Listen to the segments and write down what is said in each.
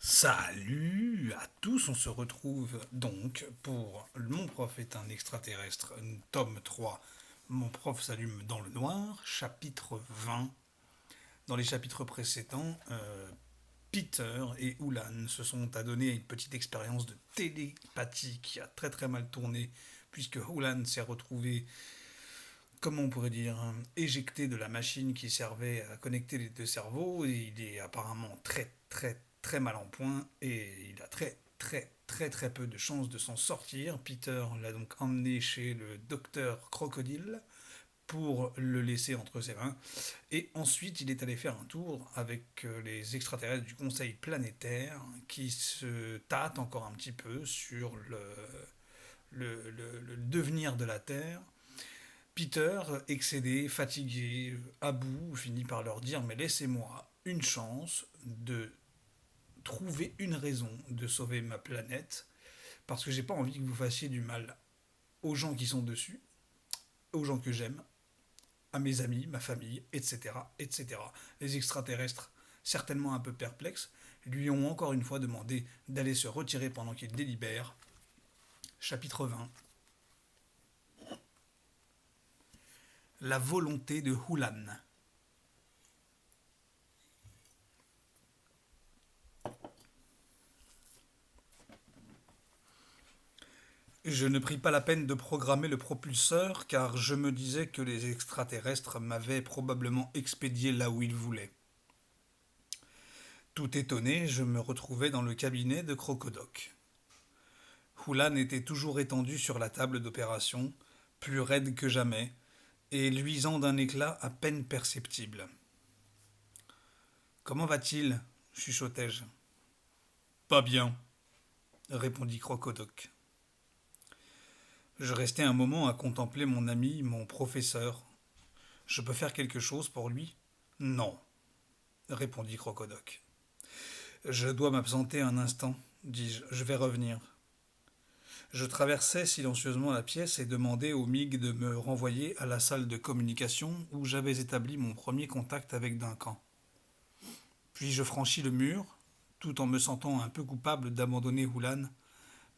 Salut à tous, on se retrouve donc pour Mon prof est un extraterrestre, tome 3. Mon prof s'allume dans le noir, chapitre 20. Dans les chapitres précédents, Peter et Ulan se sont adonnés à une petite expérience de télépathie qui a très très mal tourné, puisque Ulan s'est retrouvé, comment on pourrait dire, éjecté de la machine qui servait à connecter les deux cerveaux, et il est apparemment très très très mal en point, et il a très très très très peu de chances de s'en sortir. Peter l'a donc emmené chez le docteur Crocodile pour le laisser entre ses mains, et ensuite il est allé faire un tour avec les extraterrestres du Conseil planétaire qui se tâtent encore un petit peu sur le devenir de la Terre. Peter, excédé, fatigué, à bout, finit par leur dire: mais laissez-moi une chance de trouver une raison de sauver ma planète, parce que j'ai pas envie que vous fassiez du mal aux gens qui sont dessus, aux gens que j'aime, à mes amis, ma famille, etc., etc. Les extraterrestres, certainement un peu perplexes, lui ont encore une fois demandé d'aller se retirer pendant qu'il délibère. Chapitre 20. La volonté de Hulan. Je ne pris pas la peine de programmer le propulseur car je me disais que les extraterrestres m'avaient probablement expédié là où ils voulaient. Tout étonné, je me retrouvais dans le cabinet de Crocodoc. Hulan était toujours étendu sur la table d'opération, plus raide que jamais, et luisant d'un éclat à peine perceptible. Comment va-t-il chuchotai-je. Pas bien, répondit Crocodoc. Je restai un moment à contempler mon ami, mon professeur. Je peux faire quelque chose pour lui? Non, répondit Crocodoc. Je dois m'absenter un instant, dis-je, je vais revenir. Je traversai silencieusement la pièce et demandai au MIG de me renvoyer à la salle de communication où j'avais établi mon premier contact avec Duncan. Puis je franchis le mur, tout en me sentant un peu coupable d'abandonner Hulan,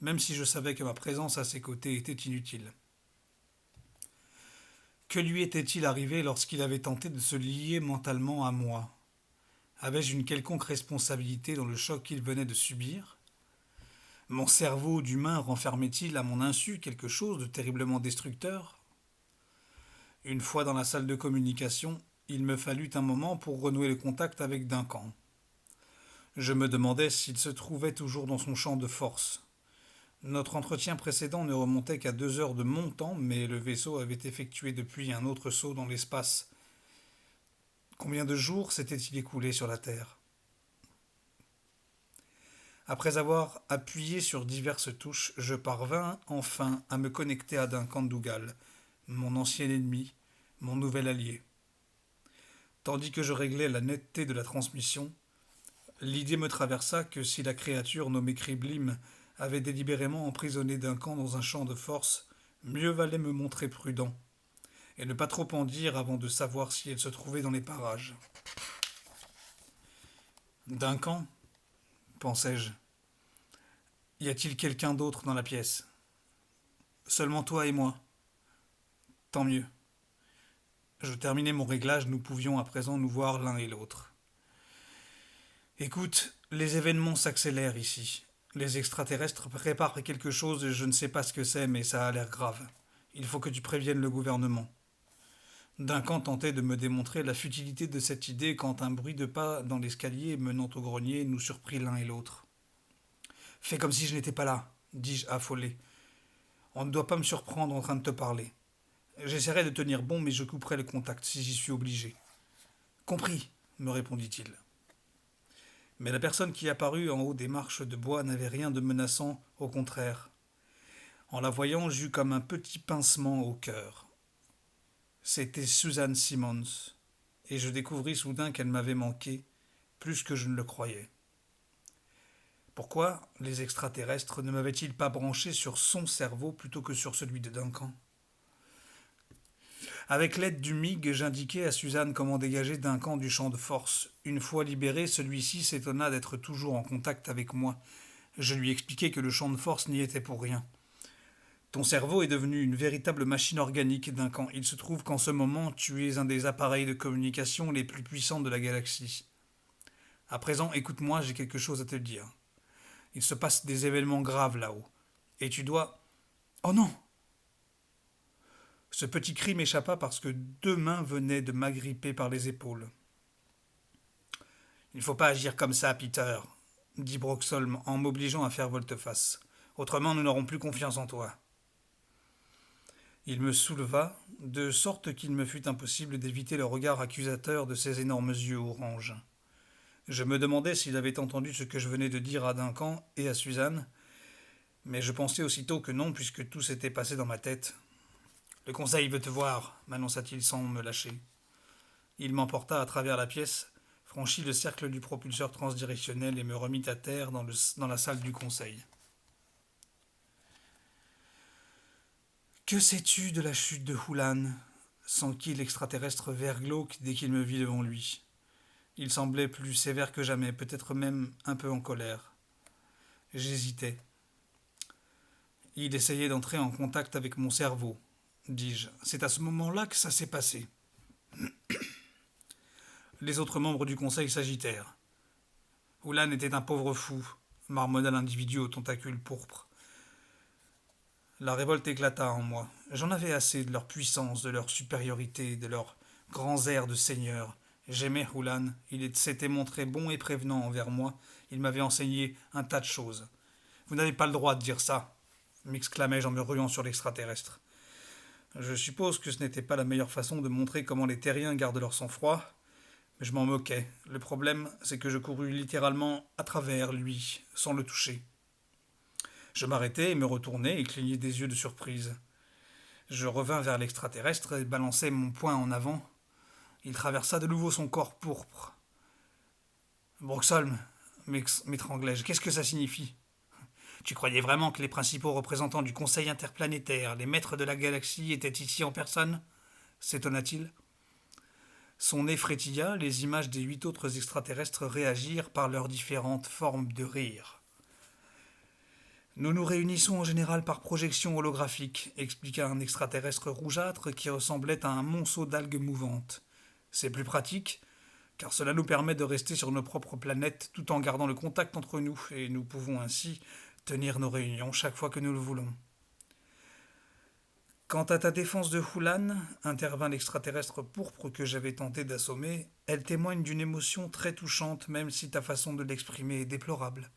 même si je savais que ma présence à ses côtés était inutile. Que lui était-il arrivé lorsqu'il avait tenté de se lier mentalement à moi? Avais-je une quelconque responsabilité dans le choc qu'il venait de subir? Mon cerveau d'humain renfermait-il à mon insu quelque chose de terriblement destructeur? Une fois dans la salle de communication, il me fallut un moment pour renouer le contact avec Duncan. Je me demandais s'il se trouvait toujours dans son champ de force. Notre entretien précédent ne remontait qu'à 2 heures de mon temps, mais le vaisseau avait effectué depuis un autre saut dans l'espace. Combien de jours s'était-il écoulé sur la Terre? Après avoir appuyé sur diverses touches, je parvins enfin à me connecter à Duncan Dougal, mon ancien ennemi, mon nouvel allié. Tandis que je réglais la netteté de la transmission, l'idée me traversa que si la créature nommée Kriblim avait délibérément emprisonné Duncan dans un champ de force, mieux valait me montrer prudent, et ne pas trop en dire avant de savoir si elle se trouvait dans les parages. Duncan, pensai-je, y a-t-il quelqu'un d'autre dans la pièce? Seulement toi et moi. Tant mieux. Je terminai mon réglage, nous pouvions à présent nous voir l'un et l'autre. Écoute, les événements s'accélèrent ici. Les extraterrestres préparent quelque chose et je ne sais pas ce que c'est, mais ça a l'air grave. Il faut que tu préviennes le gouvernement. Duncan tentait de me démontrer la futilité de cette idée quand un bruit de pas dans l'escalier menant au grenier nous surprit l'un et l'autre. Fais comme si je n'étais pas là, dis-je affolé. On ne doit pas me surprendre en train de te parler. J'essaierai de tenir bon, mais je couperai le contact si j'y suis obligé. Compris, me répondit-il. Mais la personne qui apparut en haut des marches de bois n'avait rien de menaçant, au contraire. En la voyant, j'eus comme un petit pincement au cœur. C'était Suzanne Simmons, et je découvris soudain qu'elle m'avait manqué, plus que je ne le croyais. Pourquoi les extraterrestres ne m'avaient-ils pas branché sur son cerveau plutôt que sur celui de Duncan? Avec l'aide du MiG, j'indiquai à Suzanne comment dégager Duncan du champ de force. Une fois libéré, celui-ci s'étonna d'être toujours en contact avec moi. Je lui expliquai que le champ de force n'y était pour rien. Ton cerveau est devenu une véritable machine organique, Duncan. Il se trouve qu'en ce moment, tu es un des appareils de communication les plus puissants de la galaxie. À présent, écoute-moi, j'ai quelque chose à te dire. Il se passe des événements graves là-haut. Et tu dois... Oh non! Ce petit cri m'échappa parce que 2 mains venaient de m'agripper par les épaules. Il ne faut pas agir comme ça, Peter, dit Broxholm en m'obligeant à faire volte-face. Autrement, nous n'aurons plus confiance en toi. Il me souleva, de sorte qu'il me fut impossible d'éviter le regard accusateur de ses énormes yeux orange. Je me demandais s'il avait entendu ce que je venais de dire à Duncan et à Suzanne, mais je pensai aussitôt que non, puisque tout s'était passé dans ma tête. Le conseil veut te voir, m'annonça-t-il sans me lâcher. Il m'emporta à travers la pièce, franchit le cercle du propulseur transdirectionnel et me remit à terre dans la salle du conseil. Que sais-tu de la chute de Hulan s'enquit l'extraterrestre vert glauque dès qu'il me vit devant lui. Il semblait plus sévère que jamais, peut-être même un peu en colère. J'hésitais. Il essayait d'entrer en contact avec mon cerveau, dis-je. C'est à ce moment-là que ça s'est passé. Les autres membres du conseil s'agitèrent. Hulan était un pauvre fou, marmonna l'individu aux tentacules pourpres. La révolte éclata en moi. J'en avais assez de leur puissance, de leur supériorité, de leurs grands airs de seigneur. J'aimais Hulan, il s'était montré bon et prévenant envers moi, il m'avait enseigné un tas de choses. Vous n'avez pas le droit de dire ça, m'exclamai-je en me ruant sur l'extraterrestre. Je suppose que ce n'était pas la meilleure façon de montrer comment les terriens gardent leur sang-froid, mais je m'en moquais. Le problème, c'est que je courus littéralement à travers lui, sans le toucher. Je m'arrêtai et me retournai et clignai des yeux de surprise. Je revins vers l'extraterrestre et balançai mon poing en avant. Il traversa de nouveau son corps pourpre. Broxholm, m'étranglai-je, qu'est-ce que ça signifie? Tu croyais vraiment que les principaux représentants du Conseil interplanétaire, les maîtres de la galaxie, étaient ici en personne? S'étonna-t-il. Son nez frétilla, les images des 8 autres extraterrestres réagirent par leurs différentes formes de rire. Nous nous réunissons en général par projection holographique, expliqua un extraterrestre rougeâtre qui ressemblait à un monceau d'algues mouvantes. C'est plus pratique, car cela nous permet de rester sur nos propres planètes tout en gardant le contact entre nous, et nous pouvons ainsi tenir nos réunions chaque fois que nous le voulons. Quant à ta défense de Hulan, intervint l'extraterrestre pourpre que j'avais tenté d'assommer, elle témoigne d'une émotion très touchante, même si ta façon de l'exprimer est déplorable.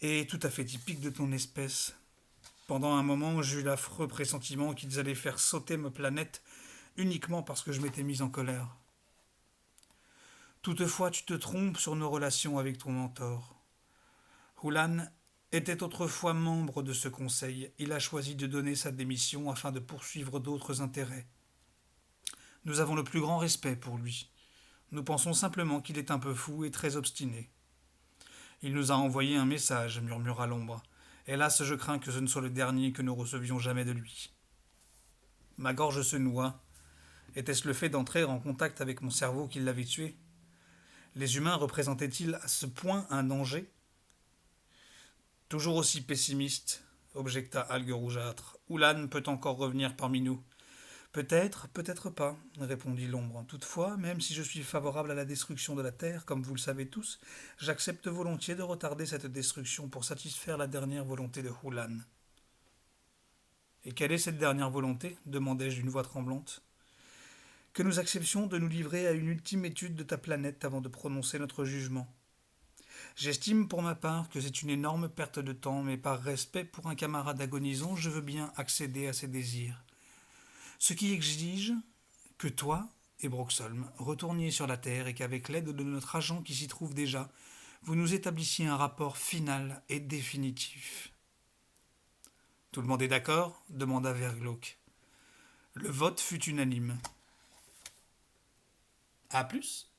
Et tout à fait typique de ton espèce. Pendant un moment, j'eus l'affreux pressentiment qu'ils allaient faire sauter ma planète uniquement parce que je m'étais mis en colère. Toutefois, tu te trompes sur nos relations avec ton mentor. Hulan était autrefois membre de ce conseil. Il a choisi de donner sa démission afin de poursuivre d'autres intérêts. Nous avons le plus grand respect pour lui. Nous pensons simplement qu'il est un peu fou et très obstiné. Il nous a envoyé un message, murmura l'ombre. Hélas, je crains que ce ne soit le dernier que nous recevions jamais de lui. Ma gorge se noua. Était-ce le fait d'entrer en contact avec mon cerveau qui l'avait tué? Les humains représentaient-ils à ce point un danger? Toujours aussi pessimiste, objecta Algue rougeâtre. Hulan peut encore revenir parmi nous. Peut-être, peut-être pas, répondit l'ombre. Toutefois, même si je suis favorable à la destruction de la Terre, comme vous le savez tous, j'accepte volontiers de retarder cette destruction pour satisfaire la dernière volonté de Hulan. Et quelle est cette dernière volonté? Demandai-je d'une voix tremblante. Que nous acceptions de nous livrer à une ultime étude de ta planète avant de prononcer notre jugement. J'estime pour ma part que c'est une énorme perte de temps, mais par respect pour un camarade agonisant, je veux bien accéder à ses désirs. Ce qui exige que toi et Broxholm retourniez sur la Terre et qu'avec l'aide de notre agent qui s'y trouve déjà, vous nous établissiez un rapport final et définitif. Tout le monde est d'accord? Demanda Verglauk. Le vote fut unanime. À plus.